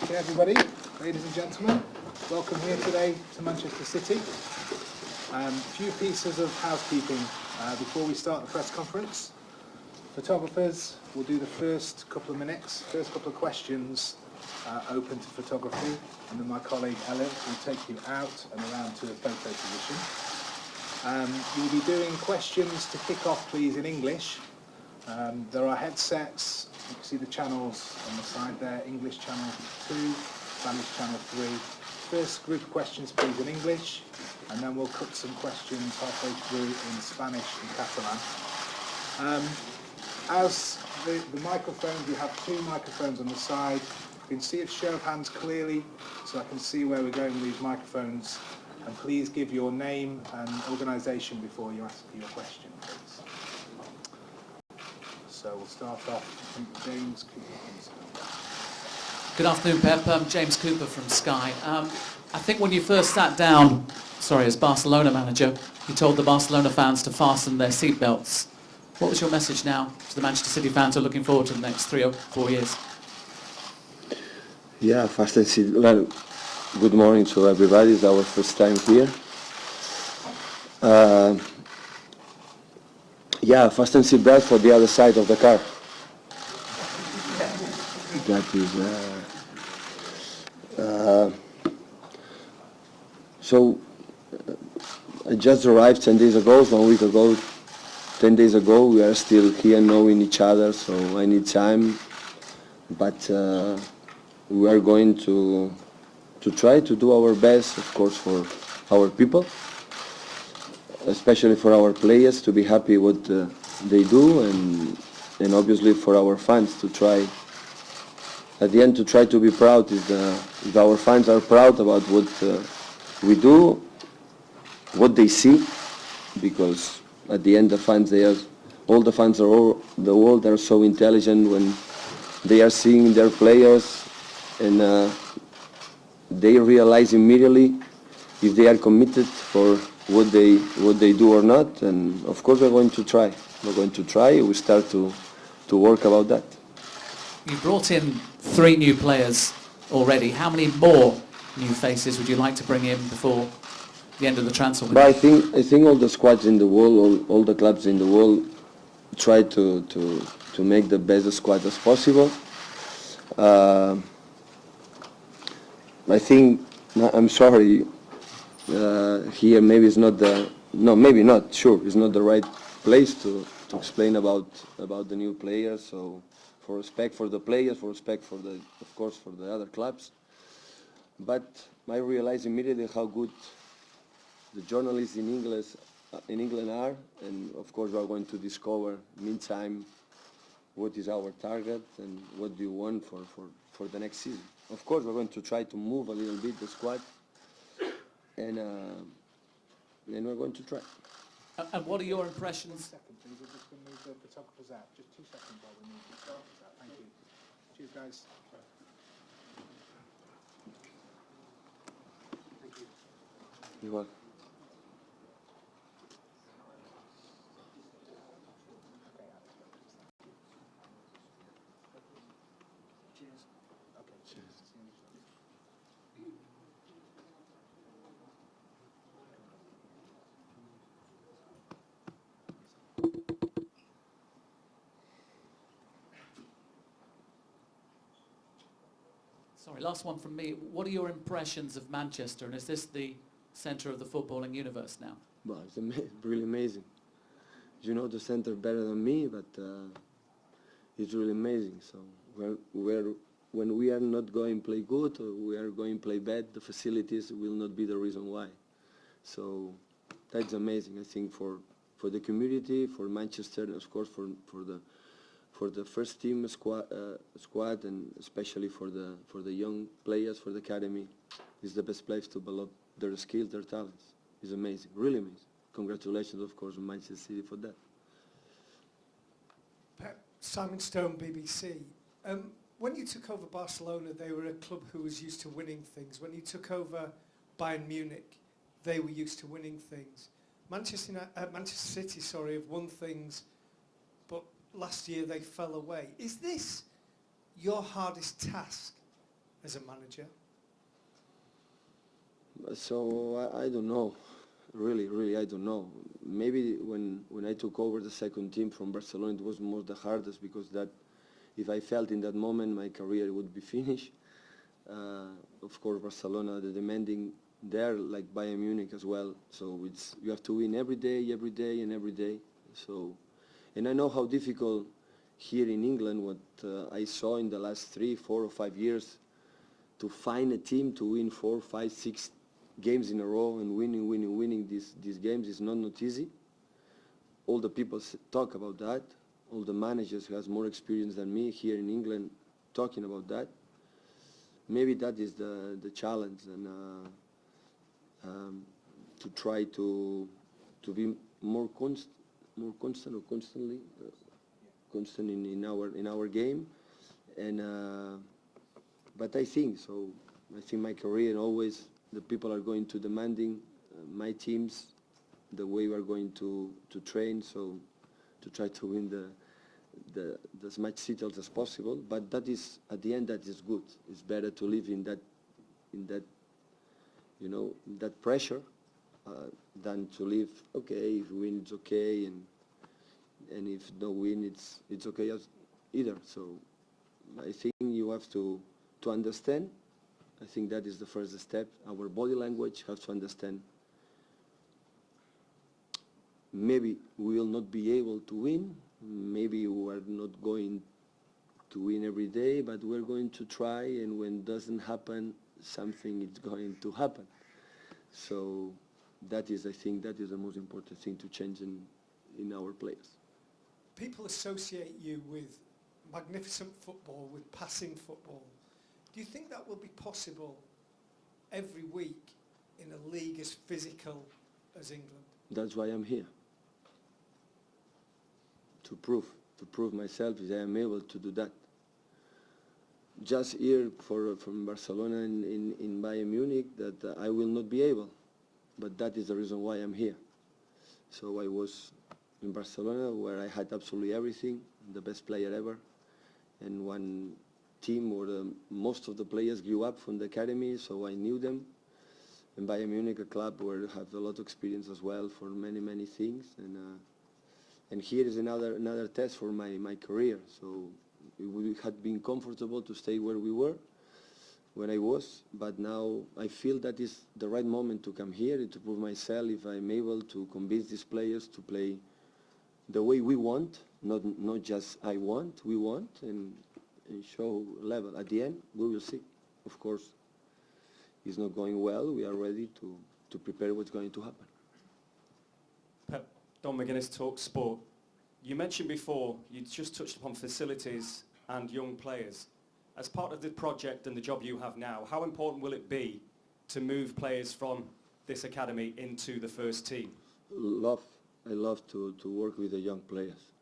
Okay, everybody, ladies and gentlemen, welcome here today to Manchester City. A few pieces of housekeeping before we start the press conference. Photographers will do the first couple of minutes, first couple of questions open to photography, and then my colleague Ellen will take you out and around to a photo position. You'll be doing questions to kick off, please, in English. There are headsets. You can see the channels on the side there. English channel 2, Spanish channel 3. First group of questions, please, in English, and then we'll cut some questions halfway through in Spanish and Catalan. As the microphones, we have 2 microphones on the side. You can see a show of hands clearly, so I can see where we're going with these microphones. And please give your name and organisation before you ask your question, please. So we'll start off with James Cooper. Good afternoon, Pep. I'm James Cooper from Sky. I think when you first sat down, as Barcelona manager, you told the Barcelona fans to fasten their seatbelts. What was your message now to the Manchester City fans who are looking forward to the next 3 or 4 years? Yeah, fasten seatbelts. Good morning to everybody. It's our first time here. Yeah, fasten seatbelt for the other side of the car. That is. I just arrived 10 days ago, 1 week ago. 10 days ago, we are still here knowing each other, so I need time. But we are going to try to do our best, of course, for our people, especially for our players to be happy what they do, and obviously for our fans to try, at the end, to try to be proud. If our fans are proud about what we do, what they see, because at the end the fans, all the fans are the world are so intelligent when they are seeing their players, and they realize immediately if they are committed for what they do or not. And of course we're going to try. We start to work about that. You brought in 3 new players already. How many more new faces would you like to bring in before the end of the transfer window? But I think all the squads in the world, all the clubs in the world, try to make the best squad as possible. I think, I'm sorry, here maybe it's not maybe not, sure, it's not the right place to explain about the new players. So for respect for the players, for respect for of course, for the other clubs. But I realized immediately how good the journalists in England are, and of course we are going to discover meantime what is our target and what do you want for the next season. Of course we're going to try to move a little bit the squad, and we're going to try. And what are your impressions? 1 second, please. We're just going to move the photographers out. Just 2 seconds while we move the photographers out. Thank you. Cheers, guys. Thank you. You're welcome. Cheers. Okay, cheers. Sorry, last one from me. What are your impressions of Manchester, and is this the centre of the footballing universe now? Well, it's really amazing. You know the center better than me, but it's really amazing. So when we are not going play good or we are going play bad, the facilities will not be the reason why. So that's amazing. I think for the community, for Manchester, and of course for the first team squad, and especially for the young players, for the academy, is the best place to develop their skills, their talents. It's amazing, really amazing. Congratulations, of course, to Manchester City for that. Pep, Simon Stone, BBC. When you took over Barcelona, they were a club who was used to winning things. When you took over Bayern Munich, they were used to winning things. Manchester City, have won things, but last year they fell away. Is this your hardest task as a manager? So I don't know, really I don't know. Maybe when I took over the second team from Barcelona, it was most the hardest, because that if I felt in that moment my career would be finished. Of course, Barcelona, the demanding there, like Bayern Munich as well. So you have to win every day and every day. So, and I know how difficult here in England, what I saw in the last 3, 4 or 5 years, to find a team to win 4, 5, 6 games in a row and winning these games is not easy. All the people talk about that. All the managers who has more experience than me here in England talking about that. Maybe that is the challenge, and to try to be more constant or constantly constant in our game, and but I think my career, and always the people are going to demanding my teams, the way we are going to train, so to try to win as much titles as possible. But that is, at the end, that is good. It's better to live in that that pressure than to live, okay, if we win it's okay, and if no win it's okay either. So I think you have to understand. I think that is the first step. Our body language has to understand. Maybe we will not be able to win. Maybe we are not going to win every day, but we're going to try, and when it doesn't happen, something is going to happen. So that is, I think, that is the most important thing to change in our players. People associate you with magnificent football, with passing football. Do you think that will be possible every week in a league as physical as England? That's why I'm here. To prove myself that I am able to do that. Just here from Barcelona in Bayern Munich, that I will not be able, but that is the reason why I'm here. So I was in Barcelona, where I had absolutely everything, the best player ever, and one team where most of the players grew up from the academy, so I knew them. In Bayern Munich, a club where I have a lot of experience as well for many things, and here is another test for my career. So we had been comfortable to stay where we were when I was, but now I feel that is the right moment to come here to prove myself, if I'm able to convince these players to play the way we want, not just I want, we want, and show level. At the end, we will see. Of course, it's not going well. We are ready to prepare what's going to happen. Pep, Don McGuinness, Talk Sport. You mentioned before, you just touched upon facilities and young players. As part of the project and the job you have now, how important will it be to move players from this academy into the first team? I love to work with the young players.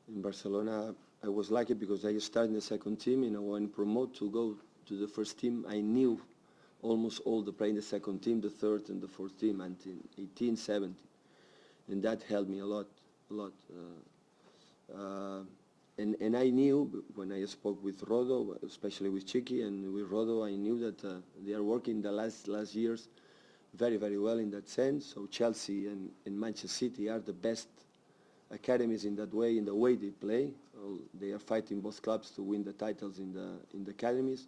In Barcelona, I was lucky because I started in the second team, and when promoted to go to the first team, I knew almost all the players in the second team, the third and the fourth team, until 18, 17. And that helped me a lot. And I knew when I spoke with Rodo, especially with Chiqui, and with Rodo, I knew that they are working the last years very well in that sense. So Chelsea and Manchester City are the best academies in that way, in the way they play. They are fighting both clubs to win the titles in the academies.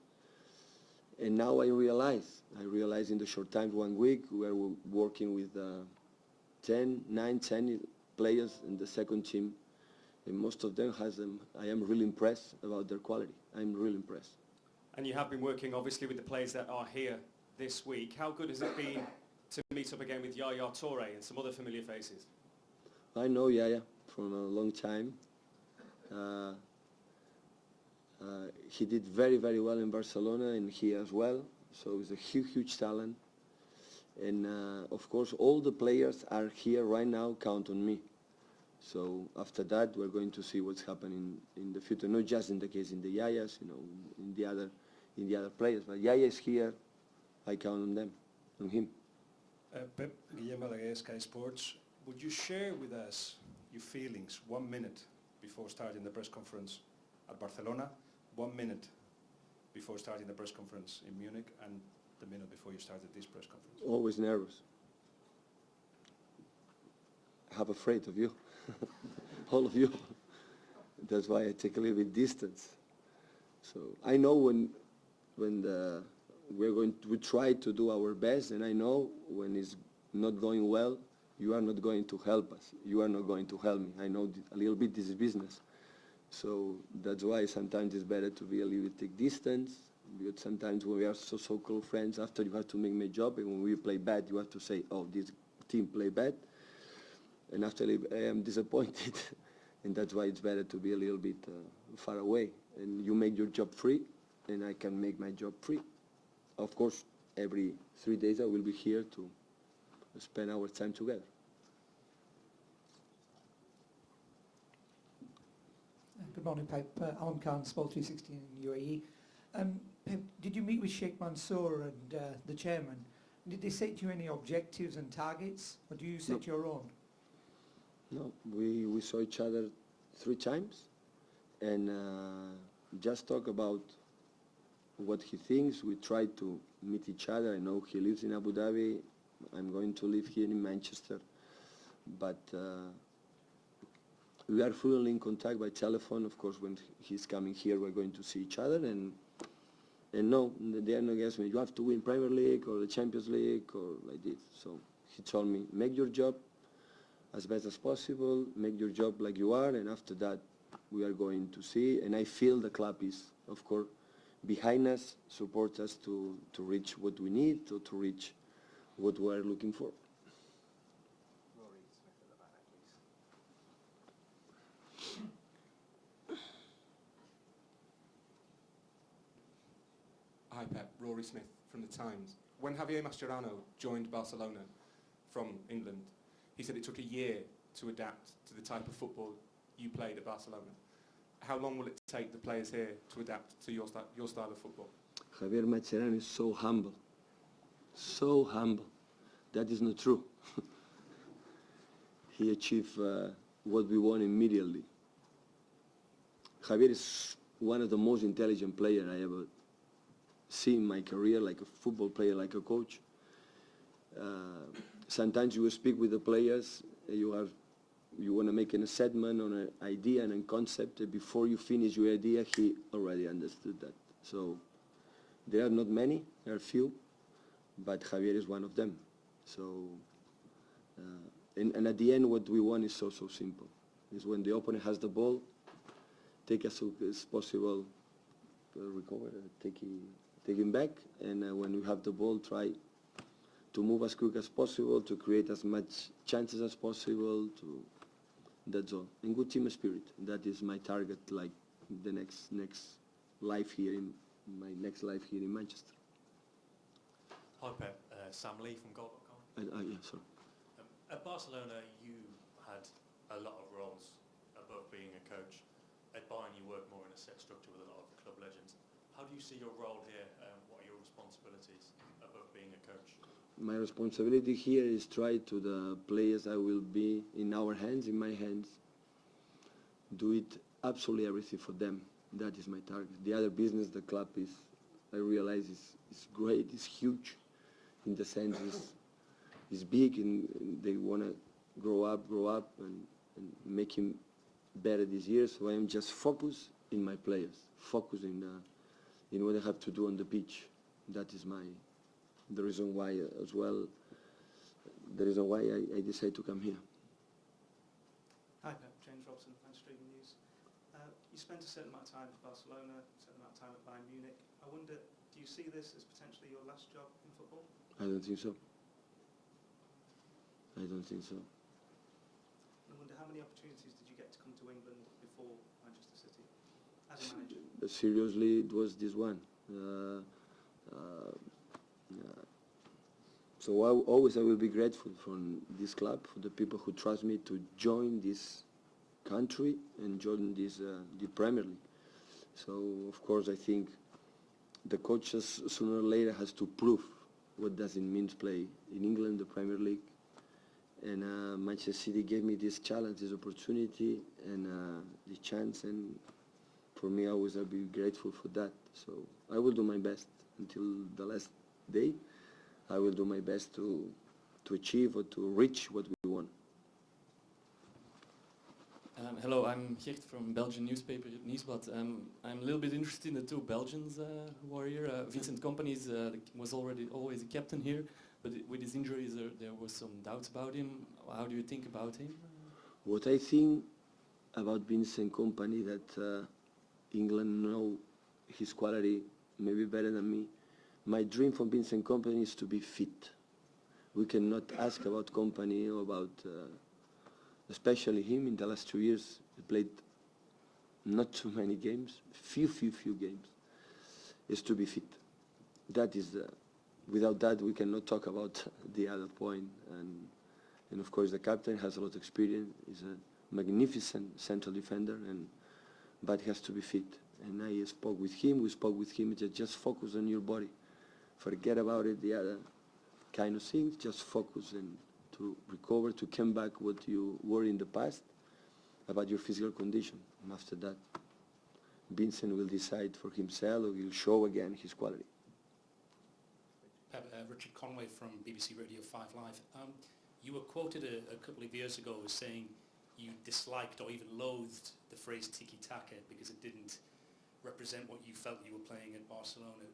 And now I realize in the short time, 1 week, we are working with 10 players in the second team, and most of them I am really impressed about their quality. I'm really impressed. And you have been working obviously with the players that are here this week. How good has it been to meet up again with Yaya Touré and some other familiar faces? I know Yaya from a long time. He did very well in Barcelona, and here as well. So he's a huge talent. And of course, all the players are here right now. Count on me. So after that, we're going to see what's happening in the future. Not just in the case in the Yayas, in the other players. But Yaya is here. I count on them, on him. Pep Guardiola'S, Sky Sports. Would you share with us your feelings 1 minute before starting the press conference at Barcelona? 1 minute. before starting the press conference in Munich and the minute before you started this press conference? Always nervous. I'm afraid of you, all of you. That's why I take a little bit distance. So I know when we try to do our best, and I know when it's not going well, you are not going to help us. You are not going to help me. I know a little bit this is business. So that's why sometimes it's better to be a little bit take distance, because sometimes when we are so close friends, after you have to make my job, and when we play bad, you have to say, oh, this team play bad. And after I am disappointed, and that's why it's better to be a little bit far away. And you make your job free, and I can make my job free. Of course, every 3 days I will be here to spend our time together. Good morning, Pep. Alan Khan, Sport 360 in UAE. Pep, did you meet with Sheikh Mansour and the chairman? Did they set you any objectives and targets, or do you set your own? No, we saw each other 3 times, and just talk about what he thinks. We tried to meet each other. I know he lives in Abu Dhabi. I'm going to live here in Manchester. But we are fully in contact by telephone. Of course, when he's coming here, we're going to see each other. And no, they are not asking me, you have to win Premier League or the Champions League or like this. So he told me, make your job as best as possible, make your job like you are, and after that, we are going to see. And I feel the club is, of course, behind us, support us to reach what we need, to reach what we are looking for. Rory Smith at the back, please. Hi Pep, Rory Smith from The Times. When Javier Mascherano joined Barcelona from England, he said it took a year to adapt to the type of football you played at Barcelona. How long will it take the players here to adapt to your style of football? Javier Mascherano is so humble. So humble. That is not true. He achieved what we want immediately. Javier is one of the most intelligent players I ever seen in my career, like a football player, like a coach. Sometimes you speak with the players, you want to make an assessment on an idea and a concept, and before you finish your idea, he already understood that. So there are not many, there are few, but Javier is one of them. So, and at the end, what we want is so simple. Is when the opponent has the ball, take as soon as possible, recover, take him back, and when you have the ball, try to move as quick as possible, to create as much chances as possible. That's all. And good team spirit. That is my target, like the next life here in my next life here in Manchester. Hi Pep, Sam Lee from Goal.com. Yeah, sorry. At Barcelona, you had a lot of roles above being a coach. At Bayern, you work more in a set structure with a lot of the club legends. How do you see your role here? What are your responsibilities above being a coach? My responsibility here is try to the players I will be in our hands, in my hands, do it absolutely everything for them. That is my target. The other business, the club is, I realize is great, is huge, in the sense is big, and they want to grow up and make him better this year. So I am just focused in my players, focused in what I have to do on the pitch. That is the reason why as well, the reason why I decided to come here. Hi Pep, James Robson, Manchester Evening News. You spent a certain amount of time at Barcelona, a certain amount of time at Bayern Munich. I wonder, do you see this as potentially your last job in football? I don't think so. I don't think so. I wonder how many opportunities did you get to come to England before Manchester City as a manager? Seriously, it was this one. So always I will be grateful for this club, for the people who trust me to join this country and join this the Premier League. So of course I think the coaches sooner or later has to prove what does it mean to play in England, the Premier League. And Manchester City gave me this challenge, this opportunity, and the chance, and for me, always I'll be grateful for that. So I will do my best until the last day. I will do my best to achieve or to reach what we want. Hello, I'm Geert from Belgian newspaper Nieuwsblad. I'm a little bit interested in the two Belgians who are here. Vincent Kompany was always a captain here, but with his injuries there was some doubts about him. How do you think about him? What I think about Vincent Kompany, that England know his quality maybe better than me. My dream for Vincent Kompany is to be fit. We cannot ask about Kompany or about, especially him in the last 2 years. He played not too many games, few games. Is to be fit. That is without that we cannot talk about the other point. And of course the captain has a lot of experience. He's a magnificent central defender, but he has to be fit. And I spoke with him. We spoke with him. Just focus on your body. Forget about it, the other kind of things. Just focus and to recover, to come back what you were in the past about your physical condition. And after that, Vincent will decide for himself, or he'll show again his quality. Richard Conway from BBC Radio 5 Live. You were quoted a couple of years ago as saying you disliked or even loathed the phrase tiki-taka because it didn't represent what you felt you were playing at Barcelona.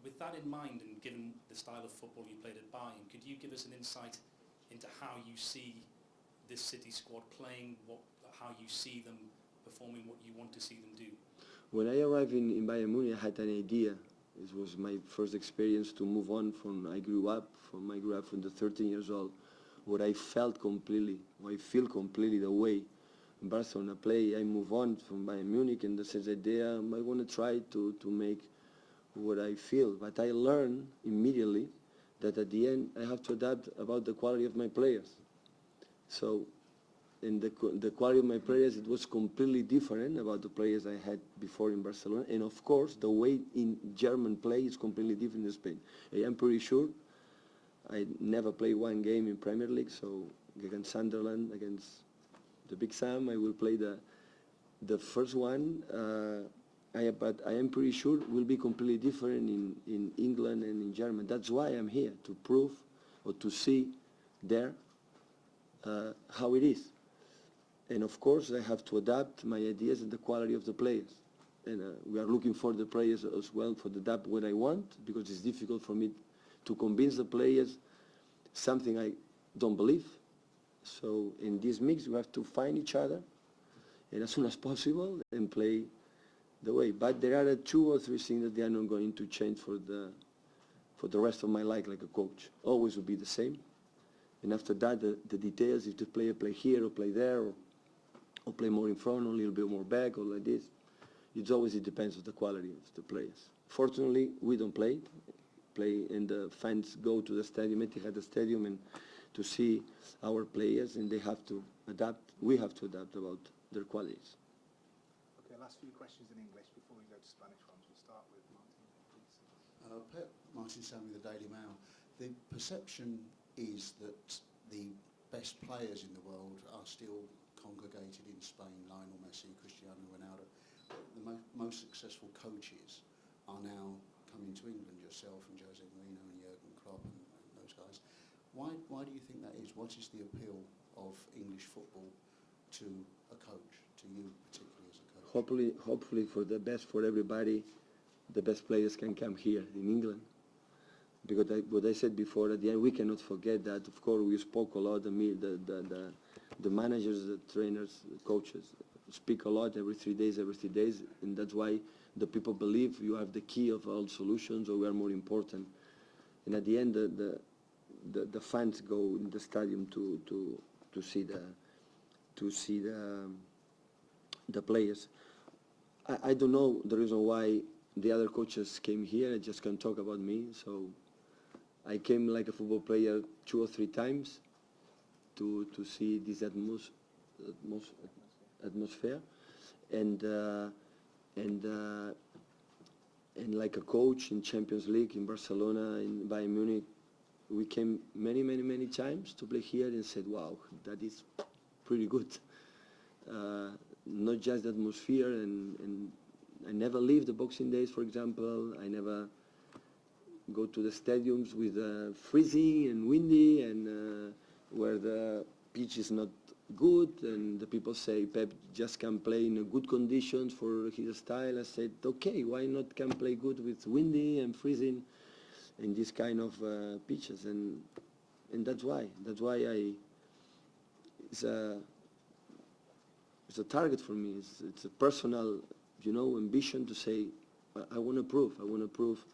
With that in mind, and given the style of football you played at Bayern, could you give us an insight into how you see this City squad playing, how you see them performing, what you want to see them do? When I arrived in Bayern Munich, I had an idea. It was my first experience to move on from, I grew up from the 13 years old, where I felt completely, I feel completely the way Barcelona play. I move on from Bayern Munich, and that's the idea. I want to try to make what I feel. But I learned immediately that at the end I have to adapt about the quality of my players. So in the quality of my players, it was completely different about the players I had before in Barcelona. And of course, the way in German play is completely different in Spain. I am pretty sure I never played one game in Premier League, so against Sunderland, against the Big Sam, I will play the first one. But I am pretty sure it will be completely different in England and in Germany. That's why I'm here, to prove or to see there how it is. And of course, I have to adapt my ideas and the quality of the players. And we are looking for the players as well for the adapt what I want, because it's difficult for me to convince the players something I don't believe. So in this mix, we have to find each other, and as soon as possible, and play the way. But there are 2 or 3 things that they are not going to change for the rest of my life, like a coach. Always will be the same. And after that, the details, if the player play here or play there, or play more in front, or a little bit more back, or like this, it depends on the quality of the players. Fortunately, we don't play, and the fans go to the stadium, Etihad Stadium, and to see our players, and they have to adapt. We have to adapt about their qualities. Okay, last few questions in English before we go to Spanish ones. We'll start with Martin, please. Pep, Martin Sammy, the Daily Mail. The perception is that the best players in the world are still congregated in Spain, Lionel Messi, Cristiano Ronaldo. The most successful coaches are now coming to England, yourself and Jose Mourinho and Jurgen Klopp and those guys. Why do you think that is? What is the appeal of English football to a coach, to you particularly as a coach? Hopefully for the best for everybody, the best players can come here in England. Because what I said before, at the end, we cannot forget that. Of course, we spoke a lot. The managers, the trainers, the coaches speak a lot every 3 days, and that's why the people believe you have the key of all solutions, or we are more important. And at the end, the fans go in the stadium to see the players. I don't know the reason why the other coaches came here. I just can't talk about me. So I came like a football player 2 or 3 times to see this atmosphere, and like a coach in Champions League in Barcelona, in Bayern Munich, we came many times to play here and said, wow, that is pretty good. Not just the atmosphere and I never leave the Boxing Days, for example. I never go to the stadiums with freezing and windy and where the pitch is not good and the people say Pep just can play in good conditions for his style. I said, okay, why not can play good with windy and freezing and this kind of pitches, and that's why it's a target for me. It's a personal, ambition to say I want to prove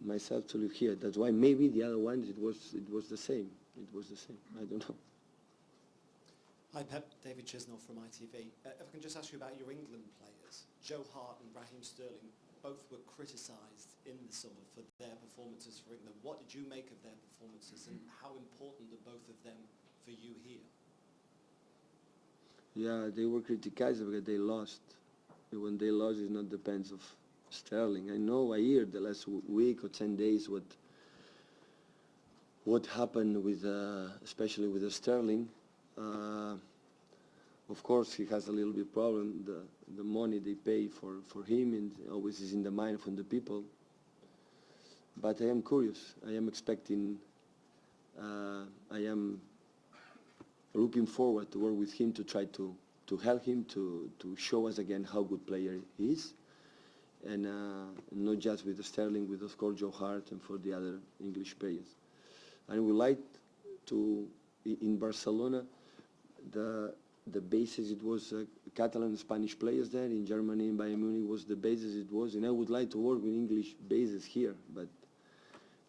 myself to live here. That's why maybe the other ones it was the same. I don't know. Hi Pep, David Chisnell from ITV. If I can just ask you about your England players. Joe Hart and Raheem Sterling both were criticised in the summer for their performances for England. What did you make of their performances and how important are both of them for you here? Yeah, they were criticized because they lost. When they lost, it not depends of Sterling. I hear the last week or 10 days what happened with, especially with the Sterling. Of course, he has a little bit problem. The money they pay for him and always is in the mind from the people. But I am curious. I am expecting. I am looking forward to work with him to try to help him to show us again how good player he is, and not just with the Sterling, with of course Joe Hart and for the other English players. And we like to in Barcelona. The basis it was Catalan and Spanish players there. In Germany and Bayern Munich was the basis it was, and I would like to work with English bases here, but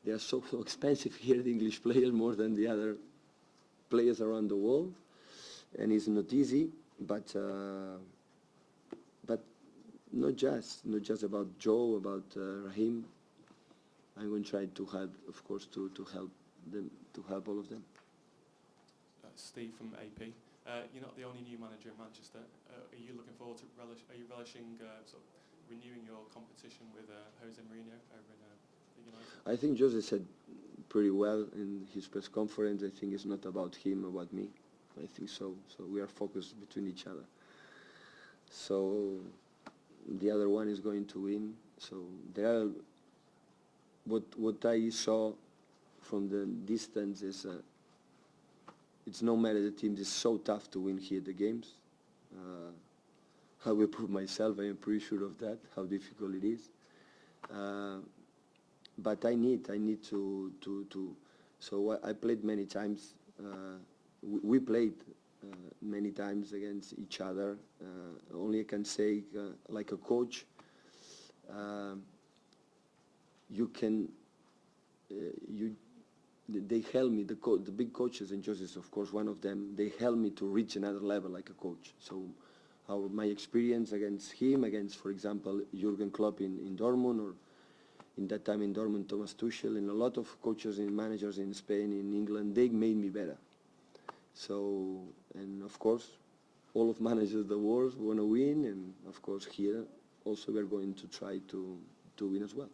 they are so expensive here, the English players, more than the other players around the world, and it's not easy. But not just about Joe, about Raheem. I'm going to try to help, of course, to help them, to help all of them. Steve from AP. You're not the only new manager in Manchester. Are you looking forward to are you relishing sort of renewing your competition with Jose Mourinho over in United? I think Jose said pretty well in his press conference. I think it's not about him, about me. I think so. So we are focused between each other. So the other one is going to win. So there are what I saw from the distance is. It's no matter the teams, it's so tough to win here the games. I will prove myself, I am pretty sure of that, how difficult it is. But I need to so I played many times, we played many times against each other. Only I can say, like a coach, they help me, the big coaches, and Jose is of course one of them, they help me to reach another level like a coach. So my experience against him, against, for example, Jurgen Klopp in Dortmund, or in that time in Dortmund, Thomas Tuchel, and a lot of coaches and managers in Spain, in England, they made me better. So, and of course, all of managers of the world want to win, and of course here also we're going to try to win as well.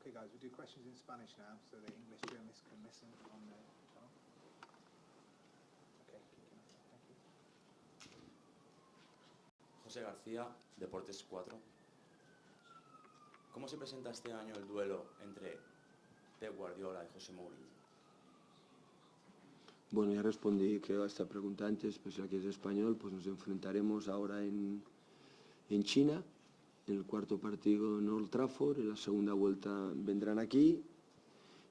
Okay guys, we do questions in Spanish now, so the English journalists can listen on the channel. Okay, thank you. José García, Deportes 4. ¿Cómo se presenta este año el duelo entre Pep Guardiola y José Mourinho? Bueno, ya respondí creo a esta pregunta antes, pues ya que es español, pues nos enfrentaremos ahora en China, en el cuarto partido en Old Trafford, en la segunda vuelta vendrán aquí.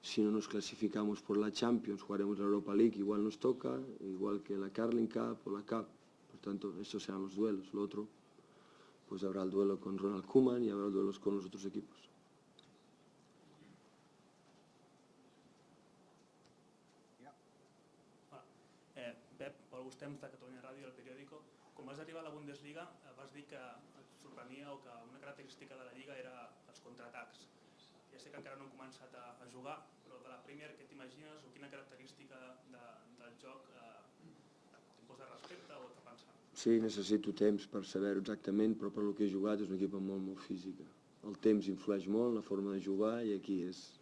Si no nos clasificamos por la Champions, jugaremos la Europa League, igual nos toca, igual que la Carling Cup o la Cup. Por tanto, estos serán los duelos. Lo otro, pues habrá el duelo con Ronald Koeman y habrá duelos con los otros equipos. Pep, Pol Gustems de Catalunya Ràdio, el periòdico. Quan vas arribar a la Bundesliga vas dir que et sorprenia o que una característica de la Lliga era els contraatacs. Ja sé que encara no han començat a jugar, però de la Premier què t'imagines o quina característica del joc t'imposa respecte o t'ha pensat? Sí, necessito temps per saber exactament, però per el que he jugat és una equipa molt física. El temps influeix molt, la forma de jugar, i aquí és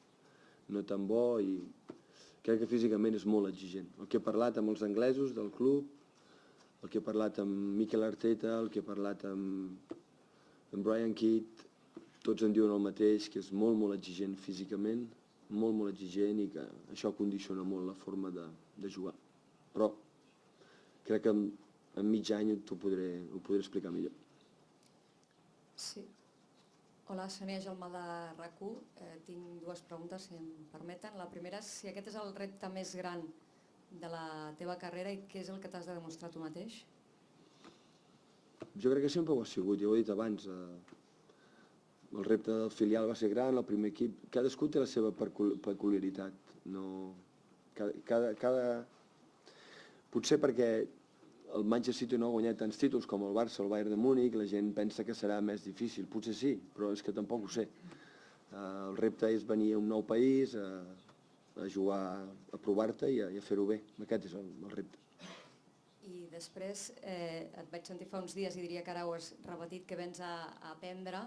no tan bo, i crec que físicament és molt exigent. El que he parlat amb els anglesos del club, el que he parlat amb Mikel Arteta, el que he parlat amb En Brian Kidd, tots en diuen el mateix, que és molt, molt exigent físicament, molt, molt exigent, i que això condiciona molt la forma de jugar. Però crec que en mig any ho podré explicar millor. Sí. Hola, Sonia Jaume de RAC1. Tinc dues preguntes, si em permeten. La primera és si aquest és el repte més gran de la teva carrera i què és el que t'has de demostrar tu mateix? Jo crec que sempre ho ha sigut, ja ho he dit abans. El repte del filial va ser gran, el primer equip... Cadascú té la seva peculiaritat. Potser perquè el Manchester City no ha guanyat tants títols com el Barça o el Bayern de Múnich, la gent pensa que serà més difícil. Potser sí, però és que tampoc ho sé. El repte és venir a un nou país, a jugar, a provar-te i a fer-ho bé. Aquest és el repte. I després et vaig sentir fa uns dies i diria que ara ho has repetit, que vens a aprendre,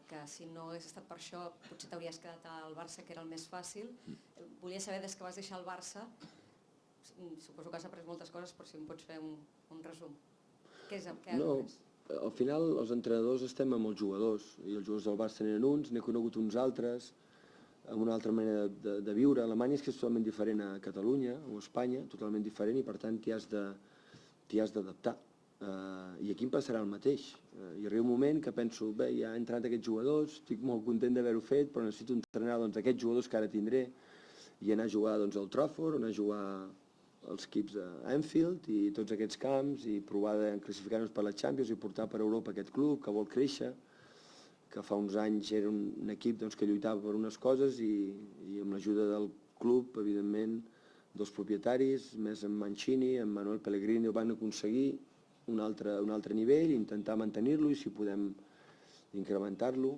que si no hagués estat per això potser t'hauries quedat al Barça, que era el més fàcil. Volia saber, des que vas deixar el Barça, suposo que has après moltes coses, però si em pots fer un resum. Què has après? Al final els entrenadors estem amb els jugadors, i els jugadors del Barça n'eren uns, n'he conegut uns altres, amb una altra manera de viure. Alemanya és que és totalment diferent a Catalunya o a Espanya, totalment diferent, i per tant t'hi has d'adaptar. I aquí em passarà el mateix. Hi arriba un moment que penso, bé, ja han entrenat aquests jugadors, estic molt content d'haver-ho fet, però necessito entrenar aquests jugadors que ara tindré i anar a jugar al Trafford, anar a jugar els equips a Anfield i tots aquests camps, i provar de classificar-nos per la Champions i portar per Europa aquest club que vol créixer, que fa uns anys era un equip que lluitava per unes coses, i amb l'ajuda del club, evidentment, dels propietaris, més en Mancini, en Manuel Pellegrini, ho van aconseguir un altre nivell, intentar mantenir-lo i si podem incrementar-lo,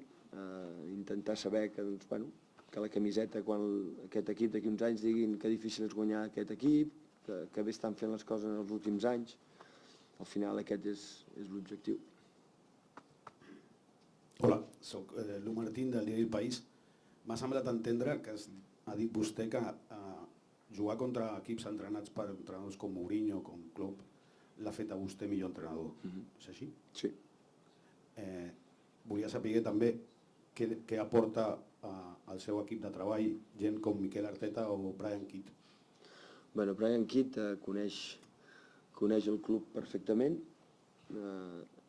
intentar saber que la camiseta, quan aquest equip d'aquí uns anys diguin que difícil és guanyar aquest equip, que bé estan fent les coses en els últims anys, al final aquest és l'objectiu. Hola, soc Lu Martín del diari El País. M'ha semblat entendre que ha dit vostè que jugar contra equips entrenats per entrenadors com Mourinho, com Klopp, l'ha fet a vostè millor entrenador. És així? Sí. Volia saber també què aporta al seu equip de treball gent com Mikel Arteta o Brian Kidd. Brian Kidd coneix el club perfectament.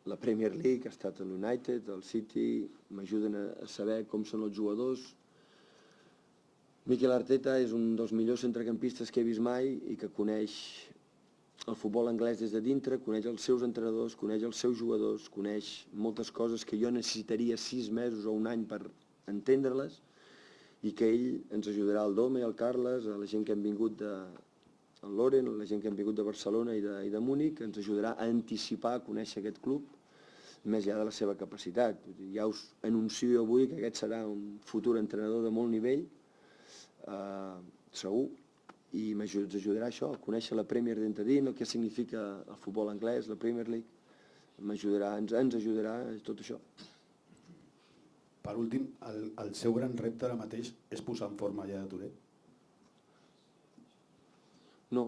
La Premier League, ha estat a l'United, al City, m'ajuden a saber com són els jugadors. Mikel Arteta és un dels millors centrecampistes que he vist mai i que coneix el futbol anglès des de dintre, coneix els seus entrenadors, coneix els seus jugadors, coneix moltes coses que jo necessitaria 6 mesos o un any per entendre-les, i que ell ens ajudarà, al Dome, al Carles, a la gent que hem vingut el Loren, la gent que hem vingut de Barcelona i de Múnich, ens ajudarà a anticipar, a conèixer aquest club, més allà de la seva capacitat. Ja us anuncio avui que aquest serà un futur entrenador de molt nivell, segur, i ens ajudarà això, a conèixer la Premier dintre dins, el que significa el futbol anglès, la Premier League, ens ajudarà a tot això. Per últim, el seu gran repte ara mateix és posar en forma ja de Touré? No,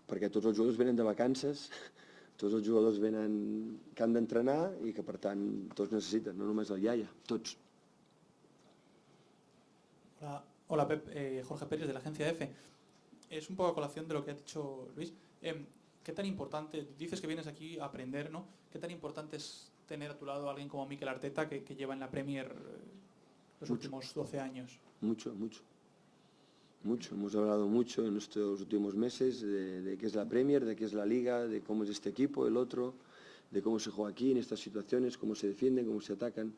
perquè tots els jugadors venen de vacances, tots els jugadors venen que han d'entrenar i que per tant tots necessiten, no només el iaia, tots. Hola Pep, Jorge Pérez de la agencia EFE. Es un poco a colación de lo que ha dicho Luis. ¿Qué tan importante, dices que vienes aquí a aprender, ¿no? ¿Qué tan importante es tener a tu lado a alguien como Mikel Arteta que lleva en la Premier los últimos 12 años? Mucho. Hemos hablado mucho en estos últimos meses de qué es la Premier, de qué es la Liga, de cómo es este equipo, el otro, de cómo se juega aquí en estas situaciones, cómo se defienden, cómo se atacan.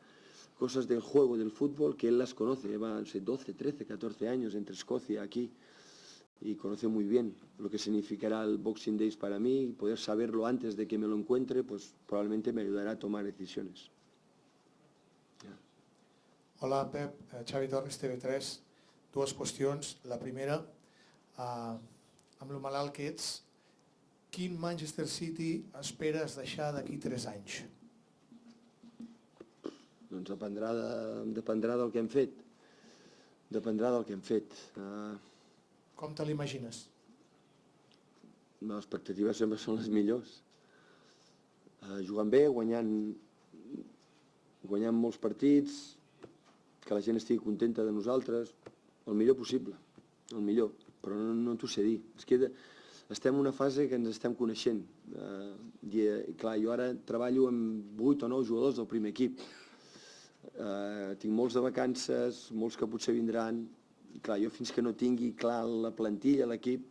Cosas del juego, del fútbol, que él las conoce, lleva 12, 13, 14 años entre Escocia aquí y conoce muy bien lo que significará el Boxing Days para mí, y poder saberlo antes de que me lo encuentre, pues probablemente me ayudará a tomar decisiones. Hola Pep, Xavi Torres, TV3. Dues qüestions. La primera, amb lo malalt que ets, quin Manchester City esperes deixar d'aquí 3 anys? Doncs dependrà del que hem fet. Dependrà del que hem fet. Com te l'imagines? Les expectatives sempre són les millors. Jugant bé, guanyant guanyant molts partits, que la gent estigui contenta de nosaltres, el millor possible, el millor, però no t'ho sé dir. És que estem en una fase que ens estem coneixent. Clar, jo ara treballo amb 8 o 9 jugadors del primer equip. Tinc molts de vacances, molts que potser vindran. Clar, jo fins que no tingui clar la plantilla, l'equip,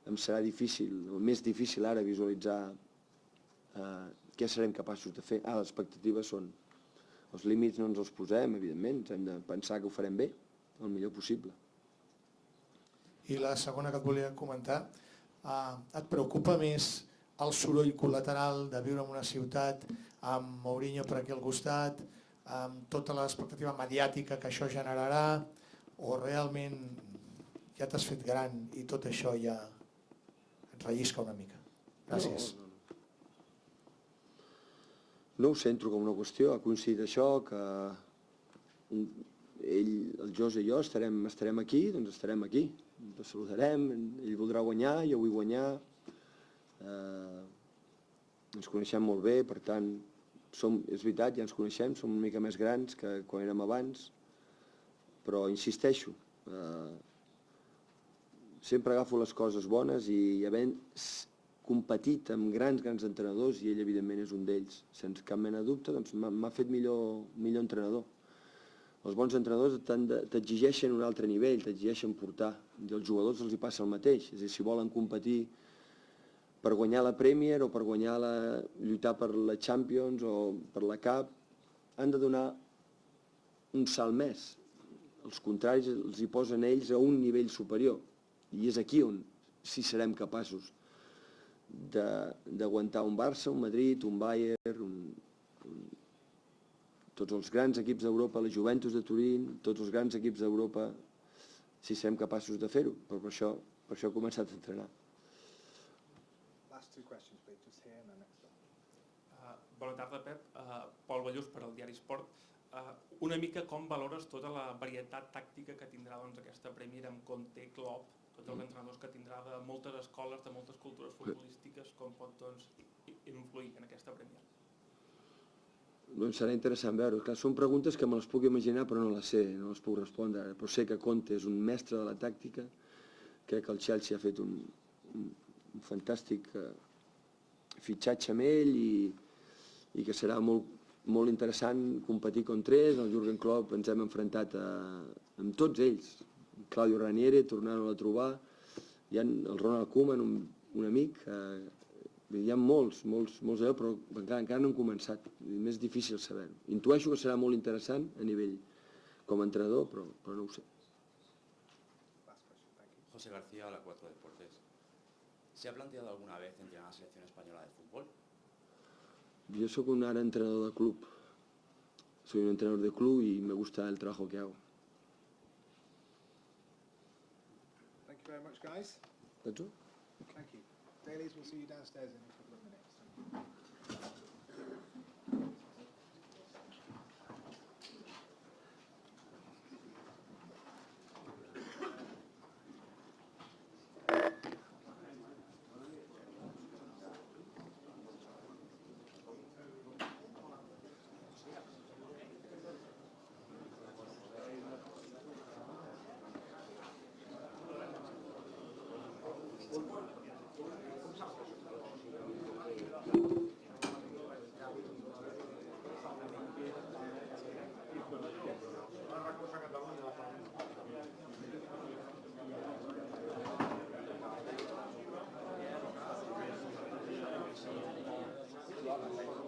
em serà difícil, més difícil ara visualitzar què serem capaços de fer. Les expectatives són... Els límits no ens els posem, evidentment, hem de pensar que ho farem bé, el millor possible. I la segona que et volia comentar, et preocupa més el soroll col·lateral de viure en una ciutat amb Mourinho per aquí al costat, amb tota l'expectativa mediàtica que això generarà, o realment ja t'has fet gran i tot això ja et rellisca una mica? Gràcies. No ho centro com una qüestió, ha coincidit això, que ell, el José i jo estarem aquí, doncs estarem aquí, ens saludarem, ell voldrà guanyar, jo vull guanyar, ens coneixem molt bé, per tant, és veritat, ja ens coneixem, som una mica més grans que quan érem abans, però insisteixo, sempre agafo les coses bones i havent competit amb grans entrenadors, i ell evidentment és un d'ells, sense cap mena de dubte, doncs m'ha fet millor entrenador. Els bons entrenadors t'exigeixen un altre nivell, t'exigeixen portar, i als jugadors els hi passa el mateix, és a dir, si volen competir per guanyar la Premier o per lluitar per la Champions o per la Cup, han de donar un salt més. Els contraris els hi posen ells a un nivell superior, i és aquí on sí serem capaços d'aguantar un Barça, un Madrid, un Bayern, tots els grans equips d'Europa, la Juventus de Turín, tots els grans equips d'Europa, si serem capaços de fer-ho, però per això he començat a entrenar. Last two questions, please, just here and the next one. Bona tarda, Pep. Pol Ballús per al diari Esport. Una mica com valores tota la varietat tàctica que tindrà aquesta Premier amb Conte, Klopp, tots els entrenadors que tindrà de moltes escoles, de moltes cultures futbolístiques, com pot influir en aquesta Premier? Doncs serà interessant veure. Clar, són preguntes que me les puc imaginar però no les sé, no les puc respondre ara. Però sé que Conte és un mestre de la tàctica, crec que el Chelsea ha fet un fantàstic fitxatge amb ell i que serà molt interessant competir contra ells. El Jürgen Klopp ens hem enfrontat amb tots ells. Claudio Ranieri, tornant-lo a trobar, hi ha el Ronald Koeman, un amic, hi ha molts d'allò, però encara no hem començat, més difícil saber-ho. Intueixo que serà molt interessant a nivell com a entrenador, però no ho sé. José García, a la 4 Deportes. ¿Se ha planteado alguna vez entrenar a la selección española de fútbol? Yo soy un entrenador de club, soy un entrenador de club y me gusta el trabajo que hago. Thank you very much, guys. That's all? Thank you. Dailies, we'll see you downstairs in a couple of minutes. Gracias.